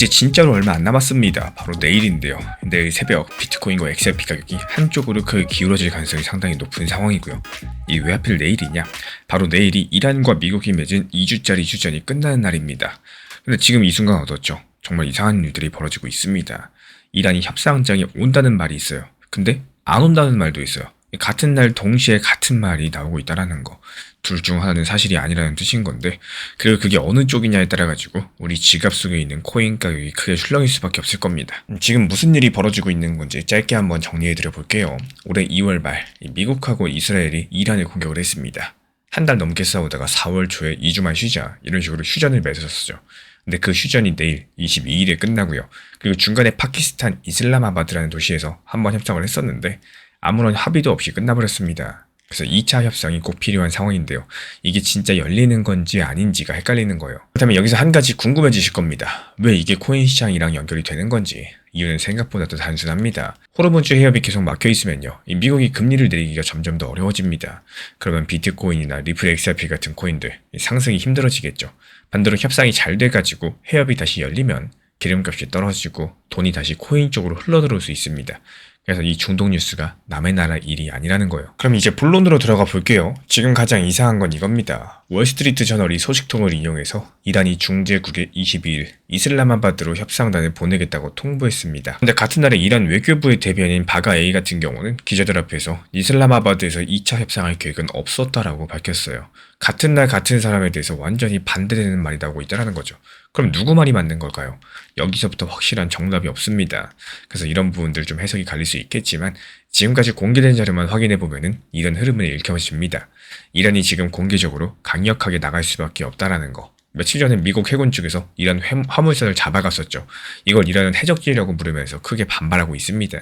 이제 진짜로 얼마 안 남았습니다. 바로 내일인데요. 내일 새벽 비트코인과 XRP 가격이 한쪽으로 크게 기울어질 가능성이 상당히 높은 상황이고요. 이 왜 하필 내일이냐? 바로 내일이 이란과 미국이 맺은 2주짜리 휴전이 끝나는 날입니다. 근데 지금 이 순간 어떻죠? 정말 이상한 일들이 벌어지고 있습니다. 이란이 협상장에 온다는 말이 있어요. 근데 안 온다는 말도 있어요. 같은 날 동시에 같은 말이 나오고 있다는 거. 둘 중 하나는 사실이 아니라는 뜻인 건데, 그리고 그게 어느 쪽이냐에 따라 가지고 우리 지갑 속에 있는 코인 가격이 크게 출렁일 수밖에 없을 겁니다. 지금 무슨 일이 벌어지고 있는 건지 짧게 한번 정리해드려 볼게요. 올해 2월 말 미국하고 이스라엘이 이란을 공격을 했습니다. 한 달 넘게 싸우다가 4월 초에 2주만 쉬자 이런 식으로 휴전을 맺었었죠. 근데 그 휴전이 내일 22일에 끝나고요. 그리고 중간에 파키스탄 이슬람아바드라는 도시에서 한번 협상을 했었는데 아무런 합의도 없이 끝나버렸습니다. 그래서 2차 협상이 꼭 필요한 상황인데요. 이게 진짜 열리는 건지 아닌지가 헷갈리는 거예요. 그렇다면 여기서 한 가지 궁금해지실 겁니다. 왜 이게 코인 시장이랑 연결이 되는 건지. 이유는 생각보다도 단순합니다. 호르무즈 해협이 계속 막혀있으면요. 이 미국이 금리를 내리기가 점점 더 어려워집니다. 그러면 비트코인이나 리플 XRP 같은 코인들 상승이 힘들어지겠죠. 반대로 협상이 잘 돼가지고 해협이 다시 열리면 기름값이 떨어지고 돈이 다시 코인 쪽으로 흘러들어올 수 있습니다. 그래서 이 중동 뉴스가 남의 나라 일이 아니라는 거예요. 그럼 이제 본론으로 들어가 볼게요. 지금 가장 이상한 건 이겁니다. 월스트리트 저널이 소식통을 인용해서 이란이 중재국에 22일 이슬람아바드로 협상단을 보내겠다고 통보했습니다. 근데 같은 날에 이란 외교부의 대변인 바가 A 같은 경우는 기자들 앞에서 이슬람아바드에서 2차 협상할 계획은 없었다라고 밝혔어요. 같은 날 같은 사람에 대해서 완전히 반대되는 말이 나오고 있다는 거죠. 그럼 누구 말이 맞는 걸까요? 여기서부터 확실한 정답이 없습니다. 그래서 이런 부분들 좀 해석이 갈릴 수 있겠지만 지금까지 공개된 자료만 확인해보면은 이런 흐름을 읽혀집니다. 이란이 지금 공개적으로 강력하게 나갈 수밖에 없다라는 거. 며칠 전에 미국 해군 측에서 이란 화물선을 잡아갔었죠. 이걸 이란은 해적질이라고 부르면서 크게 반발하고 있습니다.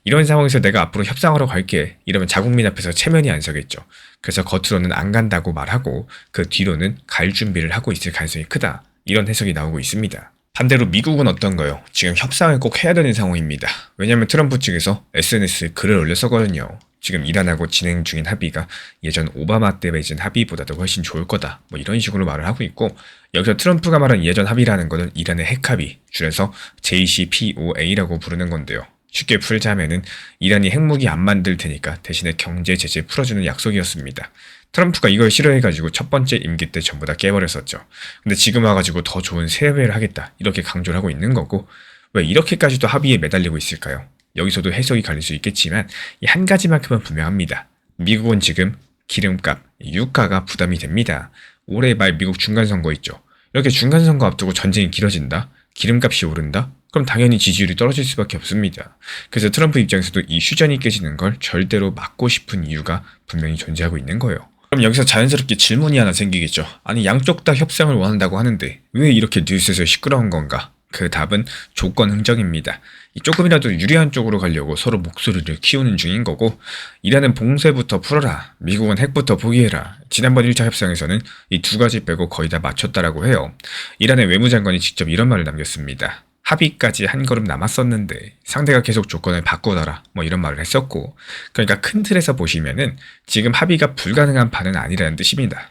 이런 상황에서 내가 앞으로 협상하러 갈게 이러면 자국민 앞에서 체면이 안 서겠죠. 그래서 겉으로는 안 간다고 말하고 그 뒤로는 갈 준비를 하고 있을 가능성이 크다. 이런 해석이 나오고 있습니다. 반대로 미국은 어떤가요? 지금 협상을 꼭 해야 되는 상황입니다. 왜냐하면 트럼프 측에서 SNS에 글을 올렸었거든요. 지금 이란하고 진행 중인 합의가 예전 오바마 때 맺은 합의보다도 훨씬 좋을 거다. 뭐 이런 식으로 말을 하고 있고, 여기서 트럼프가 말한 예전 합의라는 것은 이란의 핵합의, 줄여서 JCPOA라고 부르는 건데요. 쉽게 풀자면은 이란이 핵무기 안 만들 테니까 대신에 경제 제재 풀어주는 약속이었습니다. 트럼프가 이걸 싫어해가지고 첫 번째 임기 때 전부 다 깨버렸었죠. 근데 지금 와가지고 더 좋은 세배를 하겠다 이렇게 강조를 하고 있는 거고, 왜 이렇게까지도 합의에 매달리고 있을까요? 여기서도 해석이 갈릴 수 있겠지만 이 한 가지만큼은 분명합니다. 미국은 지금 기름값, 유가가 부담이 됩니다. 올해 말 미국 중간선거 있죠. 이렇게 중간선거 앞두고 전쟁이 길어진다? 기름값이 오른다? 그럼 당연히 지지율이 떨어질 수밖에 없습니다. 그래서 트럼프 입장에서도 이 휴전이 깨지는 걸 절대로 막고 싶은 이유가 분명히 존재하고 있는 거예요. 그럼 여기서 자연스럽게 질문이 하나 생기겠죠. 아니 양쪽 다 협상을 원한다고 하는데 왜 이렇게 뉴스에서 시끄러운 건가? 그 답은 조건 흥정입니다. 조금이라도 유리한 쪽으로 가려고 서로 목소리를 키우는 중인 거고, 이란은 봉쇄부터 풀어라, 미국은 핵부터 포기해라. 지난번 1차 협상에서는 이 두 가지 빼고 거의 다 맞췄다라고 해요. 이란의 외무장관이 직접 이런 말을 남겼습니다. 합의까지 한 걸음 남았었는데 상대가 계속 조건을 바꿔달라 뭐 이런 말을 했었고, 그러니까 큰 틀에서 보시면은 지금 합의가 불가능한 판은 아니라는 뜻입니다.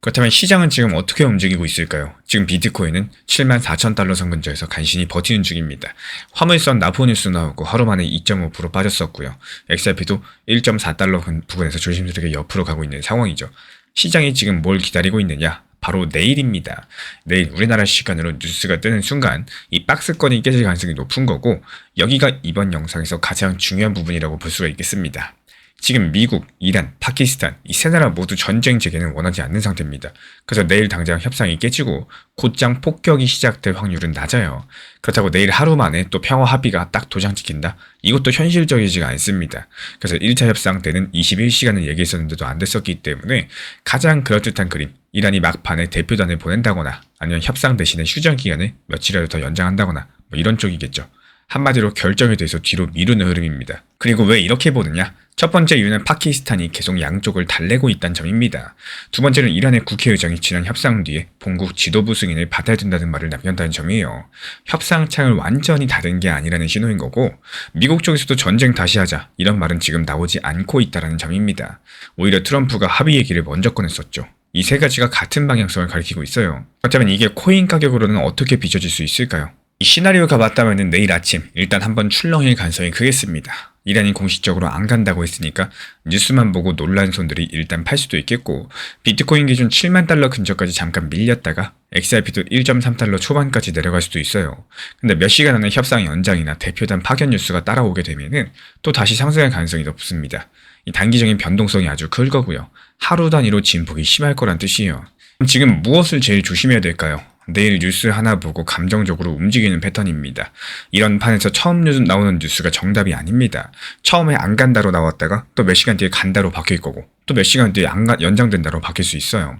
그렇다면 시장은 지금 어떻게 움직이고 있을까요? 지금 비트코인은 74,000달러 선 근처에서 간신히 버티는 중입니다. 화물선 나포 뉴스 나오고 하루 만에 2.5% 빠졌었고요. XRP도 1.4달러 부근에서 조심스럽게 옆으로 가고 있는 상황이죠. 시장이 지금 뭘 기다리고 있느냐? 바로 내일입니다. 내일 우리나라 시간으로 뉴스가 뜨는 순간 이 박스권이 깨질 가능성이 높은 거고, 여기가 이번 영상에서 가장 중요한 부분이라고 볼 수가 있겠습니다. 지금 미국, 이란, 파키스탄 이 세 나라 모두 전쟁 재개는 원하지 않는 상태입니다. 그래서 내일 당장 협상이 깨지고 곧장 폭격이 시작될 확률은 낮아요. 그렇다고 내일 하루 만에 또 평화 합의가 딱 도장찍힌다? 이것도 현실적이지가 않습니다. 그래서 1차 협상 때는 21시간을 얘기했었는데도 안 됐었기 때문에 가장 그럴듯한 그림, 이란이 막판에 대표단을 보낸다거나 아니면 협상 대신에 휴전 기간을 며칠이라도 더 연장한다거나 뭐 이런 쪽이겠죠. 한마디로 결정에 대해서 뒤로 미루는 흐름입니다. 그리고 왜 이렇게 보느냐? 첫 번째 이유는 파키스탄이 계속 양쪽을 달래고 있다는 점입니다. 두 번째는 이란의 국회의장이 지난 협상 뒤에 본국 지도부 승인을 받아야 된다는 말을 남겼다는 점이에요. 협상창을 완전히 닫은 게 아니라는 신호인 거고, 미국 쪽에서도 전쟁 다시 하자 이런 말은 지금 나오지 않고 있다는 점입니다. 오히려 트럼프가 합의 얘기를 먼저 꺼냈었죠. 이 세 가지가 같은 방향성을 가리키고 있어요. 그렇다면 이게 코인 가격으로는 어떻게 비춰질 수 있을까요? 이 시나리오가 맞다면 내일 아침 일단 한번 출렁일 가능성이 크겠습니다. 이란이 공식적으로 안 간다고 했으니까 뉴스만 보고 놀란 손들이 일단 팔 수도 있겠고, 비트코인 기준 7만 달러 근처까지 잠깐 밀렸다가 XRP도 1.3달러 초반까지 내려갈 수도 있어요. 근데 몇 시간 안에 협상 연장이나 대표단 파견 뉴스가 따라오게 되면은 또 다시 상승할 가능성이 높습니다. 이 단기적인 변동성이 아주 클 거고요. 하루 단위로 진폭이 심할 거란 뜻이에요. 그럼 지금 무엇을 제일 조심해야 될까요? 내일 뉴스 하나 보고 감정적으로 움직이는 패턴입니다. 이런 판에서 처음 나오는 뉴스가 정답이 아닙니다. 처음에 안 간다로 나왔다가 또 몇 시간 뒤에 간다로 바뀔 거고, 또 몇 시간 뒤에 연장된다로 바뀔 수 있어요.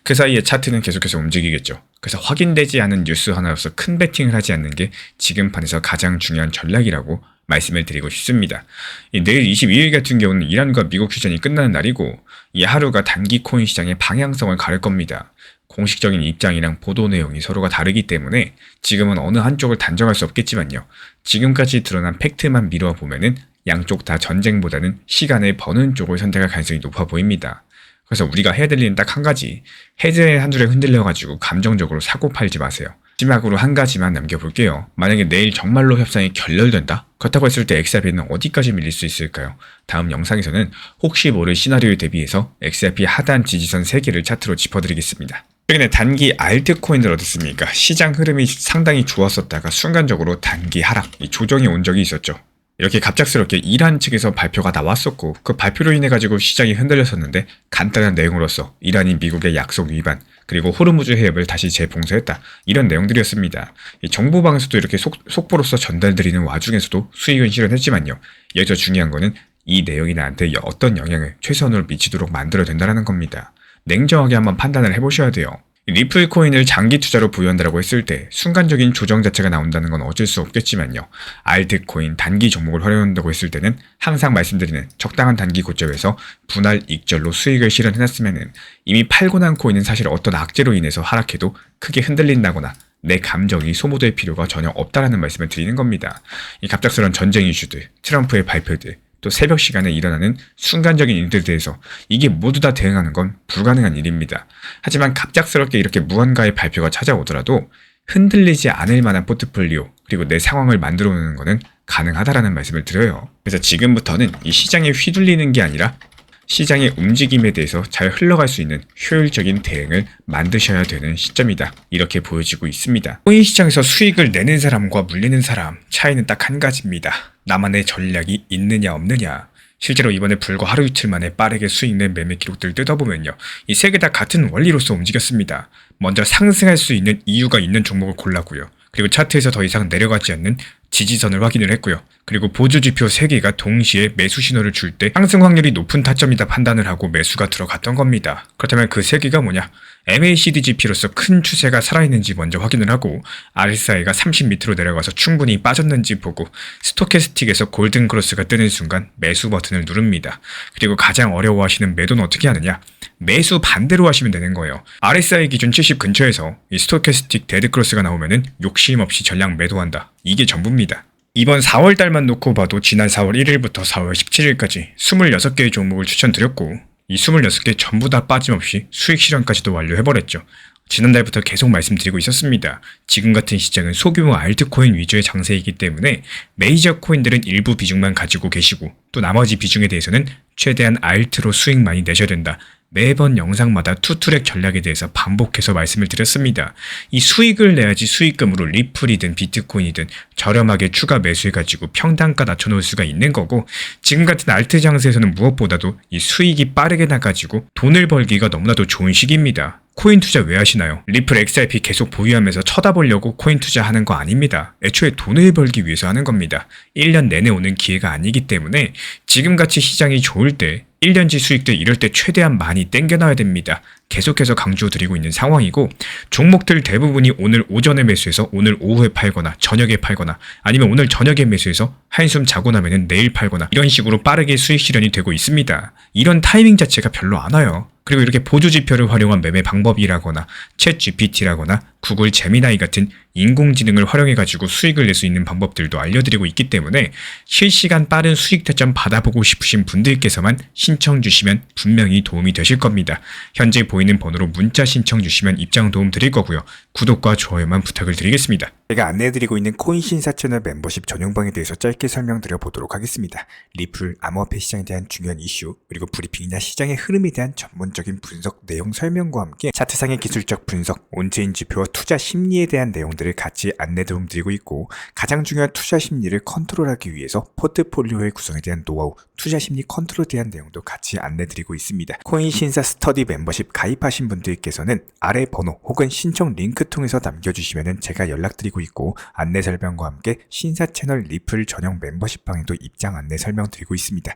그 사이에 차트는 계속해서 움직이겠죠. 그래서 확인되지 않은 뉴스 하나로서 큰 베팅을 하지 않는 게 지금 판에서 가장 중요한 전략이라고 말씀을 드리고 싶습니다. 내일 22일 같은 경우는 이란과 미국 휴전이 끝나는 날이고, 이 하루가 단기 코인 시장의 방향성을 가를 겁니다. 공식적인 입장이랑 보도 내용이 서로가 다르기 때문에 지금은 어느 한쪽을 단정할 수 없겠지만요. 지금까지 드러난 팩트만 미루어 보면은 양쪽 다 전쟁보다는 시간을 버는 쪽을 선택할 가능성이 높아 보입니다. 그래서 우리가 해야 될 일은 딱 한 가지, 헤드의 한 줄에 흔들려가지고 감정적으로 사고 팔지 마세요. 마지막으로 한 가지만 남겨볼게요. 만약에 내일 정말로 협상이 결렬된다? 그렇다고 했을 때 XRP는 어디까지 밀릴 수 있을까요? 다음 영상에서는 혹시 모를 시나리오에 대비해서 XRP 하단 지지선 3개를 차트로 짚어드리겠습니다. 최근에 단기 알트코인을 얻었습니까? 시장 흐름이 상당히 좋았었다가 순간적으로 단기 하락, 조정이 온 적이 있었죠. 이렇게 갑작스럽게 이란 측에서 발표가 나왔었고, 그 발표로 인해 가지고 시장이 흔들렸었는데 간단한 내용으로서 이란이 미국의 약속 위반, 그리고 호르무즈 해협을 다시 재봉쇄했다, 이런 내용들이었습니다. 정부 방에서도 이렇게 속보로서 전달드리는 와중에서도 수익은 실현했지만요. 여기서 중요한 거는 이 내용이 나한테 어떤 영향을 최선으로 미치도록 만들어야 된다는 겁니다. 냉정하게 한번 판단을 해보셔야 돼요. 리플 코인을 장기 투자로 보유한다고 했을 때 순간적인 조정 자체가 나온다는 건 어쩔 수 없겠지만요. 알트코인 단기 종목을 활용한다고 했을 때는 항상 말씀드리는 적당한 단기 고점에서 분할 익절로 수익을 실현해놨으면 이미 팔고 난 코인은 사실 어떤 악재로 인해서 하락해도 크게 흔들린다거나 내 감정이 소모될 필요가 전혀 없다라는 말씀을 드리는 겁니다. 이 갑작스러운 전쟁 이슈들, 트럼프의 발표들, 또 새벽 시간에 일어나는 순간적인 일들에 대해서 이게 모두 다 대응하는 건 불가능한 일입니다. 하지만 갑작스럽게 이렇게 무언가의 발표가 찾아오더라도 흔들리지 않을 만한 포트폴리오, 그리고 내 상황을 만들어 놓는 것은 가능하다라는 말씀을 드려요. 그래서 지금부터는 이 시장에 휘둘리는 게 아니라 시장의 움직임에 대해서 잘 흘러갈 수 있는 효율적인 대응을 만드셔야 되는 시점이다, 이렇게 보여지고 있습니다. 코인 시장에서 수익을 내는 사람과 물리는 사람, 차이는 딱 한 가지입니다. 나만의 전략이 있느냐 없느냐. 실제로 이번에 불과 하루 이틀 만에 빠르게 수익 낸 매매 기록들을 뜯어보면요, 이 세 개 다 같은 원리로서 움직였습니다. 먼저 상승할 수 있는 이유가 있는 종목을 골랐고요. 그리고 차트에서 더 이상 내려가지 않는 지지선을 확인을 했고요. 그리고 보조지표 3개가 동시에 매수 신호를 줄 때 상승 확률이 높은 타점이다 판단을 하고 매수가 들어갔던 겁니다. 그렇다면 그 3개가 뭐냐? MACD 지표로서 큰 추세가 살아있는지 먼저 확인을 하고, RSI가 30 밑으로 내려가서 충분히 빠졌는지 보고, 스토캐스틱에서 골든 크로스가 뜨는 순간 매수 버튼을 누릅니다. 그리고 가장 어려워하시는 매도는 어떻게 하느냐? 매수 반대로 하시면 되는 거예요. RSI 기준 70 근처에서 이 스토캐스틱 데드 크로스가 나오면은 욕심 없이 전량 매도한다, 이게 전부입니다. 이번 4월달만 놓고 봐도 지난 4월 1일부터 4월 17일까지 26개의 종목을 추천드렸고, 이 26개 전부 다 빠짐없이 수익 실현까지도 완료해버렸죠. 지난달부터 계속 말씀드리고 있었습니다. 지금 같은 시장은 소규모 알트코인 위주의 장세이기 때문에 메이저 코인들은 일부 비중만 가지고 계시고, 또 나머지 비중에 대해서는 최대한 알트로 수익 많이 내셔야 된다, 매번 영상마다 투트랙 전략에 대해서 반복해서 말씀을 드렸습니다. 이 수익을 내야지 수익금으로 리플이든 비트코인이든 저렴하게 추가 매수해가지고 평단가 낮춰놓을 수가 있는 거고, 지금 같은 알트 장세에서는 무엇보다도 이 수익이 빠르게 나가지고 돈을 벌기가 너무나도 좋은 시기입니다. 코인 투자 왜 하시나요? 리플 XRP 계속 보유하면서 쳐다보려고 코인 투자하는 거 아닙니다. 애초에 돈을 벌기 위해서 하는 겁니다. 1년 내내 오는 기회가 아니기 때문에 지금같이 시장이 좋을 때 1년치 수익들 이럴 때 최대한 많이 땡겨놔야 됩니다. 계속해서 강조드리고 있는 상황이고, 종목들 대부분이 오늘 오전에 매수해서 오늘 오후에 팔거나 저녁에 팔거나, 아니면 오늘 저녁에 매수해서 한숨 자고 나면은 내일 팔거나, 이런 식으로 빠르게 수익 실현이 되고 있습니다. 이런 타이밍 자체가 별로 안 와요. 그리고 이렇게 보조지표를 활용한 매매 방법이라거나 챗 GPT라거나 구글 제미나이 같은 인공지능을 활용해가지고 수익을 낼 수 있는 방법들도 알려드리고 있기 때문에 실시간 빠른 수익 타점 받아보고 싶으신 분들께서만 신청 주시면 분명히 도움이 되실 겁니다. 현재 보이는 번호로 문자 신청 주시면 입장 도움 드릴 거고요. 구독과 좋아요만 부탁을 드리겠습니다. 제가 안내해드리고 있는 코인 신사 채널 멤버십 전용방에 대해서 짧게 설명드려 보도록 하겠습니다. 리플, 암호화폐 시장에 대한 중요한 이슈, 그리고 브리핑이나 시장의 흐름에 대한 전문적인 분석 내용 설명과 함께 차트상의 기술적 분석, 온체인 지표와 투자 심리에 대한 내용들을 같이 안내 도움 드리고 있고, 가장 중요한 투자 심리를 컨트롤하기 위해서 포트폴리오의 구성에 대한 노하우, 투자 심리 컨트롤에 대한 내용도 같이 안내 드리고 있습니다. 코인 신사 스터디 멤버십 가입하신 분들께서는 아래 번호 혹은 신청 링크 통해서 남겨주시면 제가 연락드리고 있고, 안내 설명과 함께 신사 채널 리플 전용 멤버십 방에도 입장 안내 설명드리고 있습니다.